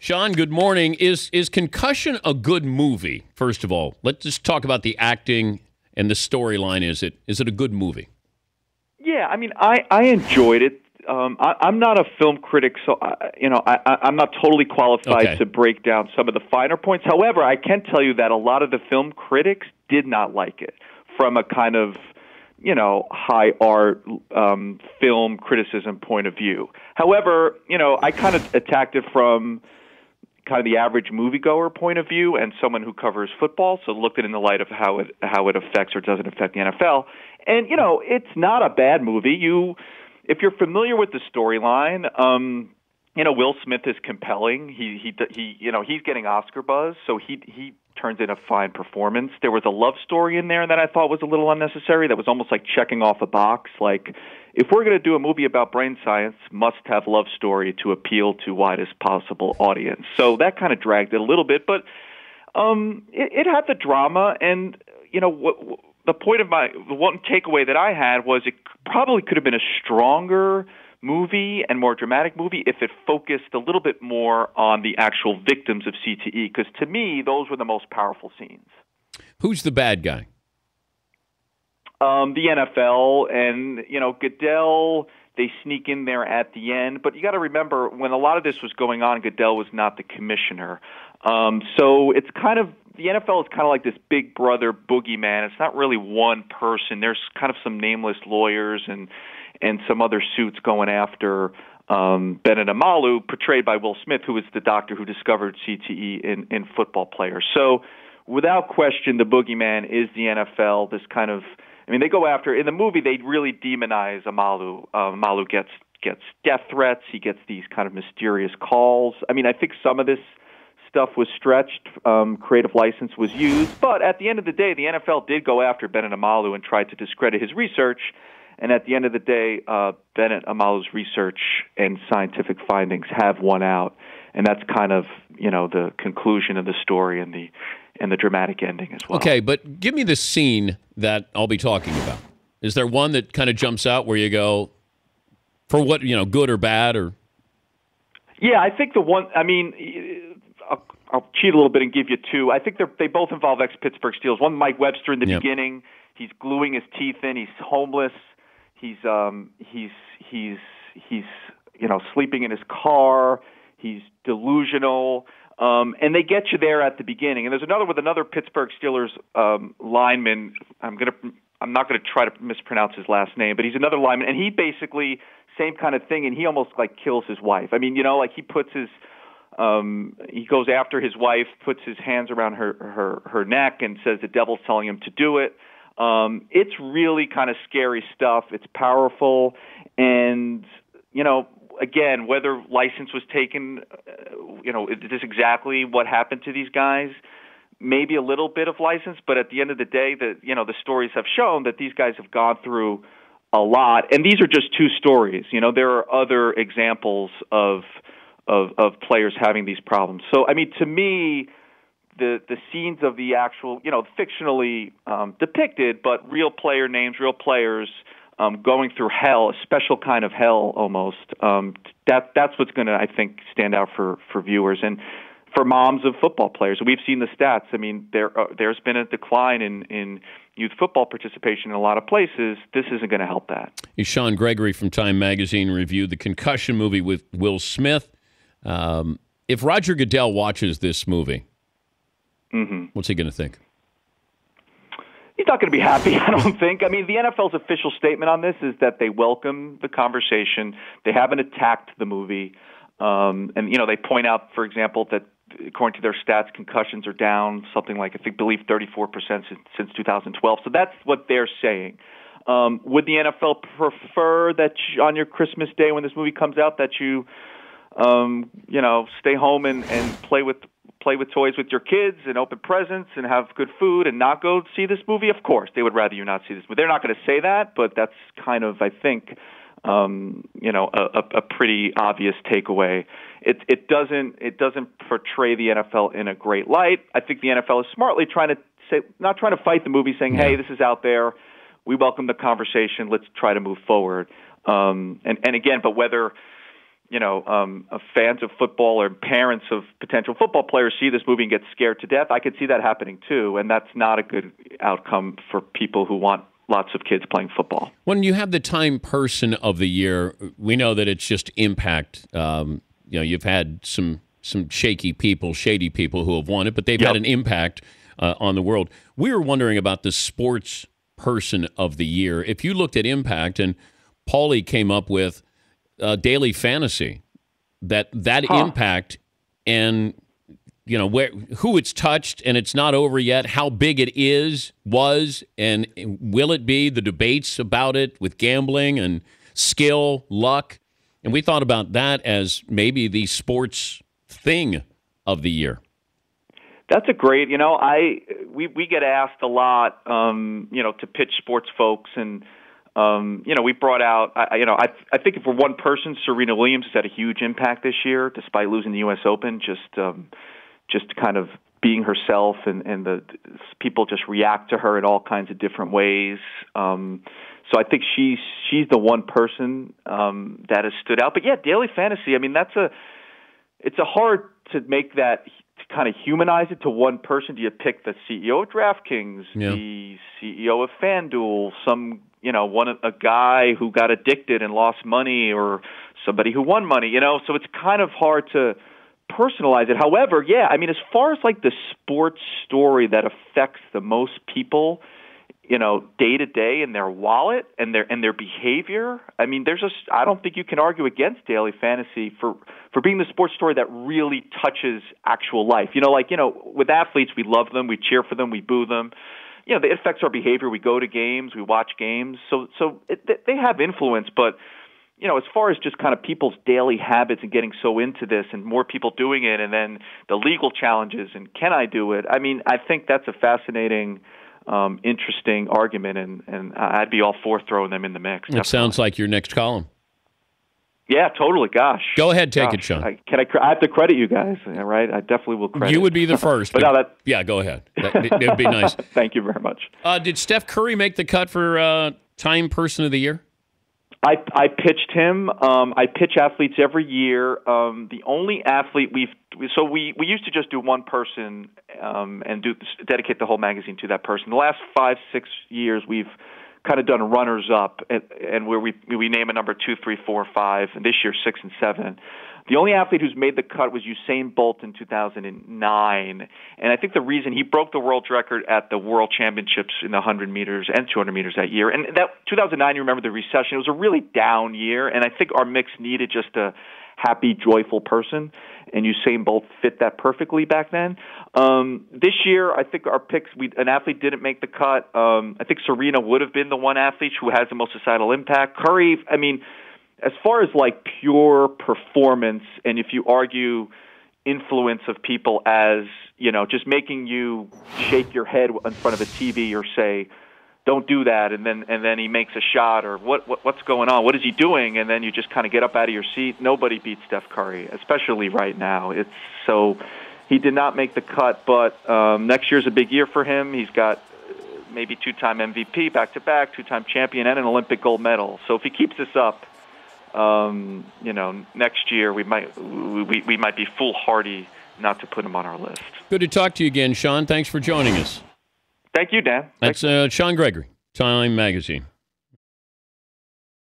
Sean, good morning. Is Concussion a good movie? First of all, let's just talk about the acting and the storyline. Is it a good movie? Yeah, I mean, I enjoyed it. I'm not a film critic, so I'm not totally qualified to break down some of the finer points. However, I can tell you that a lot of the film critics did not like it from a kind of high art film criticism point of view. However, I kind of attacked it from kind of the average moviegoer point of view and someone who covers football, so looked at it in the light of how it affects or doesn't affect the NFL. And it's not a bad movie. If you're familiar with the storyline, Will Smith is compelling. He's getting Oscar buzz, so he turns in a fine performance. There was a love story in there that I thought was a little unnecessary. That was almost like checking off a box. Like, if we're going to do a movie about brain science, must have love story to appeal to widest possible audience. So that kind of dragged it a little bit, but it had the drama. And the point of the one takeaway that I had was it probably could have been a stronger movie and more dramatic movie if it focused a little bit more on the actual victims of CTE, because to me, those were the most powerful scenes. Who's the bad guy? The NFL, and Goodell, they sneak in there at the end. But you got to remember, when a lot of this was going on, Goodell was not the commissioner. So it's kind of, the NFL is kind of like this big brother boogeyman. It's not really one person. There's kind of some nameless lawyers and some other suits going after Bennett Amalu, portrayed by Will Smith, who was the doctor who discovered CTE in football players. So without question, the boogeyman is the NFL. This kind of, they go after, in the movie, they really demonize Amalu. Amalu gets death threats. He gets these kind of mysterious calls. I think some of this stuff was stretched. Creative license was used. But at the end of the day, the NFL did go after Bennett Amalu and tried to discredit his research. And at the end of the day, Bennett Amalu's research and scientific findings have won out. And that's kind of, the conclusion of the story and the dramatic ending as well. Okay, but give me the scene that I'll be talking about. Is there one that kind of jumps out where you go, for what, good or bad? Or Yeah, I think the one, I'll cheat a little bit and give you two. I think they both involve ex-Pittsburgh Steelers. One, Mike Webster in the beginning. He's gluing his teeth in. He's homeless. He's sleeping in his car. He's delusional. And they get you there at the beginning. And there's another with another Pittsburgh Steelers lineman. I'm not going to try to mispronounce his last name, but he's another lineman, and he basically same kind of thing. And he almost kills his wife. He puts his he goes after his wife, puts his hands around her neck, and says the devil's telling him to do it. It's really kind of scary stuff. It's powerful, and again, whether license was taken, is this exactly what happened to these guys? Maybe a little bit of license, but at the end of the day, the stories have shown that these guys have gone through a lot, and these are just two stories. There are other examples of players having these problems. So, to me, the scenes of the actual, fictionally depicted, but real player names, real players going through hell, a special kind of hell almost. That's what's going to, I think, stand out for viewers and for moms of football players. We've seen the stats. There's been a decline in youth football participation in a lot of places. This isn't going to help that. Sean Gregory from Time Magazine reviewed the Concussion movie with Will Smith. If Roger Goodell watches this movie, what's he going to think? He's not going to be happy, I don't think. The NFL's official statement on this is that they welcome the conversation. They haven't attacked the movie. And they point out, for example, that according to their stats, concussions are down something like, I believe 34% since 2012. So that's what they're saying. Would the NFL prefer that on your Christmas day when this movie comes out that you stay home and play with toys with your kids and open presents and have good food and not go see this movie? Of course, they would rather you not see this movie. They're not going to say that, but that's kind of, I think, a pretty obvious takeaway. It doesn't portray the NFL in a great light. I think the NFL is smartly not trying to fight the movie, saying, "Hey, this is out there. We welcome the conversation. Let's try to move forward." And again, but whether fans of football or parents of potential football players see this movie and get scared to death. I could see that happening too, and that's not a good outcome for people who want lots of kids playing football. When you have the Time Person of the Year, we know that it's just impact. You've had some shady people who have won it, but they've had an impact on the world. We were wondering about the Sports Person of the Year. If you looked at impact, and Paulie came up with Daily Fantasy, that impact and who it's touched, and it's not over yet, how big it was, and will it be, the debates about it with gambling and skill, luck. And we thought about that as maybe the sports thing of the year. That's a great, we get asked a lot, to pitch sports folks, and we brought out, I think if we're one person, Serena Williams has had a huge impact this year, despite losing the U.S. Open, just kind of being herself, and the people just react to her in all kinds of different ways. So I think she's the one person that has stood out. But yeah, Daily Fantasy, I mean, it's a hard to make that, to kind of humanize it to one person. Do you pick the CEO of DraftKings, the CEO of FanDuel, a guy who got addicted and lost money, or somebody who won money, So it's kind of hard to personalize it. However, as far as like the sports story that affects the most people, day to day in their wallet and their behavior, I don't think you can argue against Daily Fantasy for being the sports story that really touches actual life. With athletes, we love them, we cheer for them, we boo them. It affects our behavior. We go to games, we watch games. So they have influence, but as far as just kind of people's daily habits and getting so into this and more people doing it, and then the legal challenges and can I do it? I think that's a fascinating, interesting argument, and I'd be all for throwing them in the mix. It sounds like your next column. Yeah, totally. Gosh. Go ahead, take it, Sean. I have to credit you guys, right? I definitely will credit. You would be the first. but yeah, go ahead. It would be nice. Thank you very much. Did Steph Curry make the cut for Time Person of the Year? I pitched him. I pitch athletes every year. The only athlete we used to just do one person and dedicate the whole magazine to that person. The last 5-6 years, we've kind of done runners up, and where we name a number 2, 3, 4, 5, and this year 6 and 7. The only athlete who's made the cut was Usain Bolt in 2009, and I think the reason he broke the world record at the World Championships in the 100 meters and 200 meters that year. And that 2009, you remember the recession, it was a really down year, and I think our mix needed just a happy, joyful person, and Usain Bolt fit that perfectly back then. This year, I think our picks, an athlete didn't make the cut. I think Serena would have been the one athlete who has the most societal impact. Curry, as far as like pure performance, and if you argue influence of people as, just making you shake your head in front of a TV or say, don't do that, and then he makes a shot, or what's going on? What is he doing? And then you just kind of get up out of your seat. Nobody beats Steph Curry, especially right now. He did not make the cut, but next year's a big year for him. He's got maybe 2-time MVP, back-to-back, 2-time champion, and an Olympic gold medal. So if he keeps this up, next year we might be foolhardy not to put him on our list. Good to talk to you again, Sean. Thanks for joining us. Thank you, Dan. That's Sean Gregory, Time Magazine.